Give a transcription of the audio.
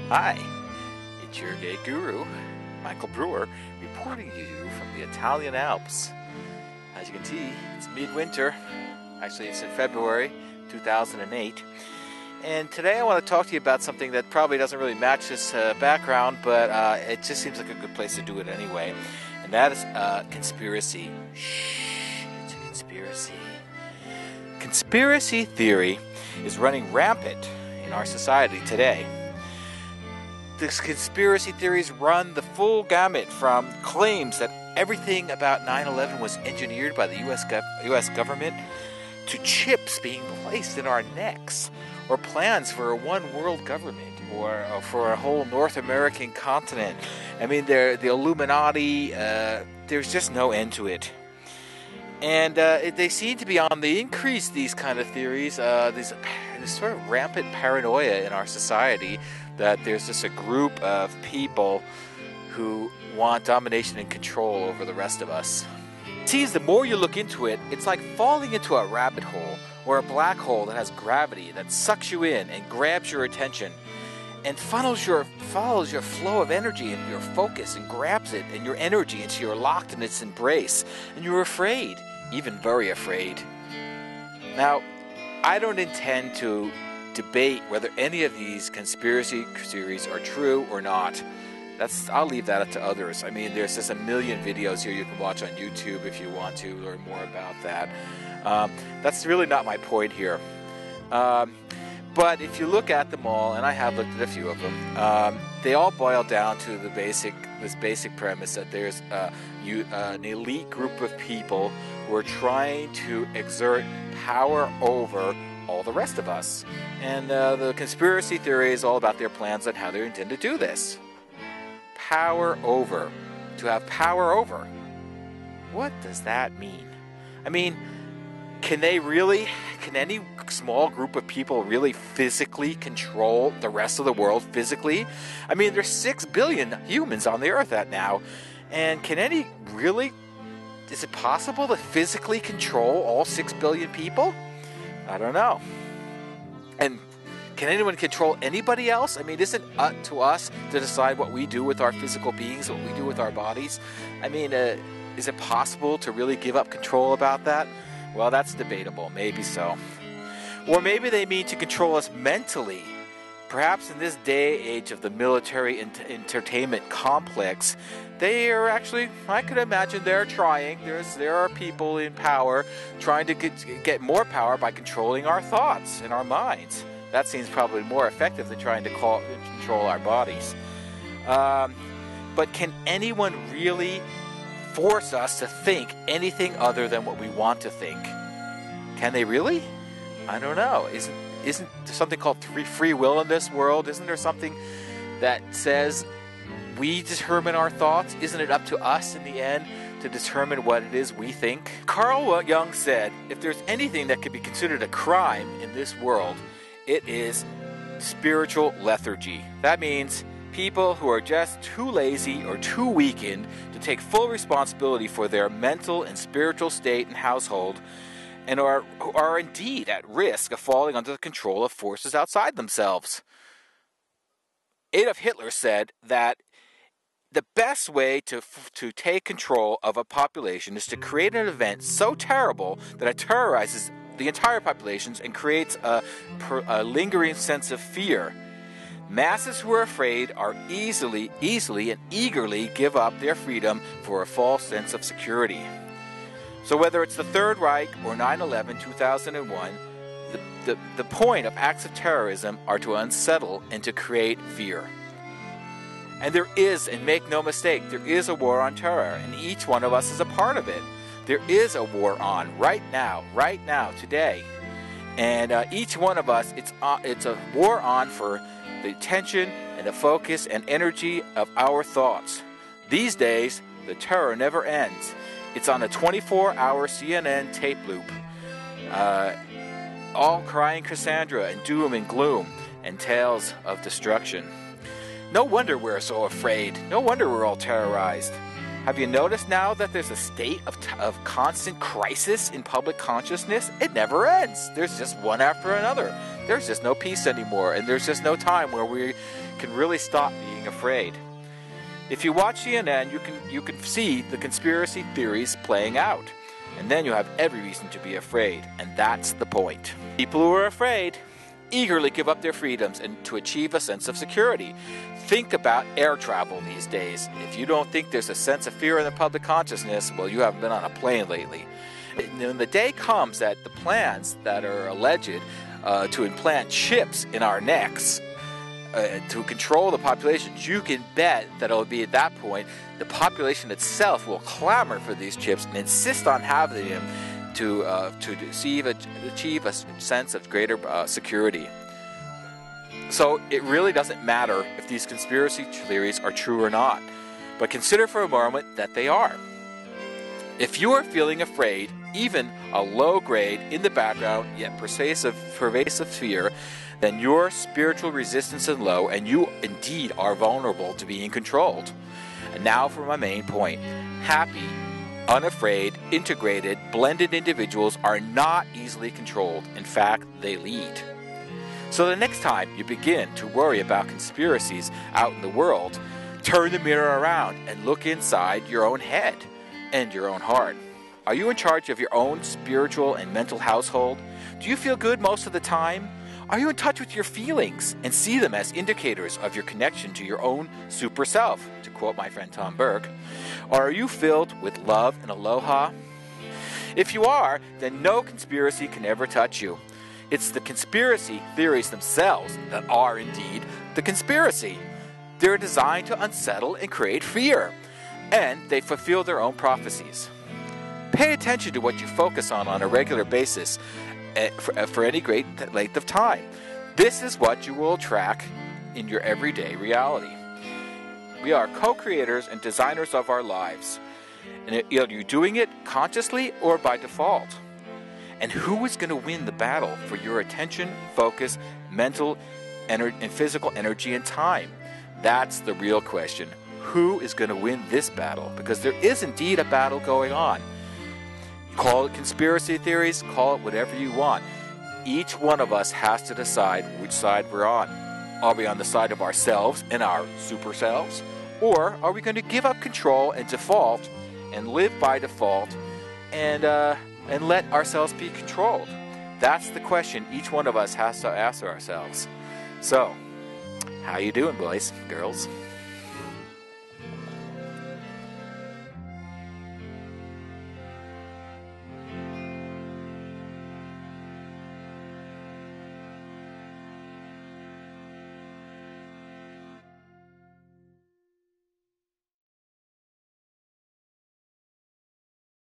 Hi, it's your gay guru, Michael Brewer, reporting to you from the Italian Alps. As you can see, it's midwinter. Actually, it's in February 2008. And today I want to talk to you about something that probably doesn't really match this background, but it just seems like a good place to do it anyway. And that is conspiracy. Shh, it's a conspiracy. Conspiracy theory is running rampant in our society today. These conspiracy theories run the full gamut from claims that everything about 9/11 was engineered by the U.S. government to chips being placed in our necks, or plans for a one-world government, or for a whole North American continent. I mean, the Illuminati, there's just no end to it. And they seem to be on the increase, these kind of theories, this sort of rampant paranoia in our society that there's just a group of people who want domination and control over the rest of us. It seems the more you look into it, it's like falling into a rabbit hole or a black hole that has gravity that sucks you in and grabs your attention and follows your flow of energy and your focus and grabs it and your energy until you're locked in its embrace and you're afraid, even very afraid. Now, I don't intend to debate whether any of these conspiracy theories are true or not. I'll leave that up to others. I mean, there's just a million videos here you can watch on YouTube if you want to learn more about that. That's really not my point here. But if you look at them all, and I have looked at a few of them, they all boil down to this basic premise that there's an elite group of people who are trying to exert power over all the rest of us. And the conspiracy theory is all about their plans on how they intend to do this. Power over. To have power over. What does that mean? I mean, can any small group of people really physically control the rest of the world physically? I mean, there's 6 billion humans on the earth now. And is it possible to physically control all 6 billion people? I don't know. And can anyone control anybody else? I mean, isn't it up to us to decide what we do with our physical beings, what we do with our bodies? I mean, is it possible to really give up control about that? Well, that's debatable. Maybe so. Or maybe they mean to control us mentally. Perhaps in this day and age of the military entertainment complex, they are actually, I could imagine they're trying. There are people in power trying to get more power by controlling our thoughts and our minds. That seems probably more effective than trying to control our bodies. But can anyone really force us to think anything other than what we want to think? Can they really? I don't know. Isn't there something called free will in this world? Isn't there something that says we determine our thoughts? Isn't it up to us in the end to determine what it is we think? Carl Jung said, if there's anything that could be considered a crime in this world, it is spiritual lethargy. That means people who are just too lazy or too weakened to take full responsibility for their mental and spiritual state and household, and are indeed at risk of falling under the control of forces outside themselves. Adolf Hitler said that the best way to take control of a population is to create an event so terrible that it terrorizes the entire populations and creates a lingering sense of fear. Masses who are afraid are easily and eagerly give up their freedom for a false sense of security. So whether it's the Third Reich or 9/11, 2001, the point of acts of terrorism are to unsettle and to create fear. And there is, and make no mistake, there is a war on terror, and each one of us is a part of it. There is a war on right now, today. And each one of us, it's a war on for the attention and the focus and energy of our thoughts. These days, the terror never ends. It's on a 24-hour CNN tape loop. All crying Cassandra and doom and gloom and tales of destruction. No wonder we're so afraid. No wonder we're all terrorized. Have you noticed now that there's a state of constant crisis in public consciousness? It never ends. There's just one after another. there's just no peace anymore, and there's just no time where we can really stop being afraid. If you watch CNN, you can see the conspiracy theories playing out, and then you have every reason to be afraid, and that's the point. People who are afraid eagerly give up their freedoms and to achieve a sense of security. Think about air travel these days. If you don't think there's a sense of fear in the public consciousness, well, you haven't been on a plane lately. When the day comes that the plans that are alleged to implant chips in our necks to control the population, you can bet that it'll be at that point the population itself will clamor for these chips and insist on having them to achieve a sense of greater security. So it really doesn't matter if these conspiracy theories are true or not, but consider for a moment that they are. If you are feeling afraid, even a low grade, in the background, yet pervasive fear, then your spiritual resistance is low and you indeed are vulnerable to being controlled. And now for my main point. Happy, unafraid, integrated, blended individuals are not easily controlled. In fact, they lead. So the next time you begin to worry about conspiracies out in the world, turn the mirror around and look inside your own head and your own heart. Are you in charge of your own spiritual and mental household? Do you feel good most of the time? Are you in touch with your feelings and see them as indicators of your connection to your own super self, to quote my friend Tom Burke? Or are you filled with love and aloha? If you are, then no conspiracy can ever touch you. It's the conspiracy theories themselves that are indeed the conspiracy. They're designed to unsettle and create fear, and they fulfill their own prophecies. Pay attention to what you focus on a regular basis for any great length of time. This is what you will attract in your everyday reality. We are co-creators and designers of our lives. And you're doing it consciously or by default. And who is going to win the battle for your attention, focus, mental, and physical energy and time? That's the real question. Who is going to win this battle? Because there is indeed a battle going on. Call it conspiracy theories, call it whatever you want. Each one of us has to decide which side we're on. Are we on the side of ourselves and our super selves? Or are we going to give up control and default and live by default and let ourselves be controlled? That's the question each one of us has to ask ourselves. So, how you doing, boys, girls?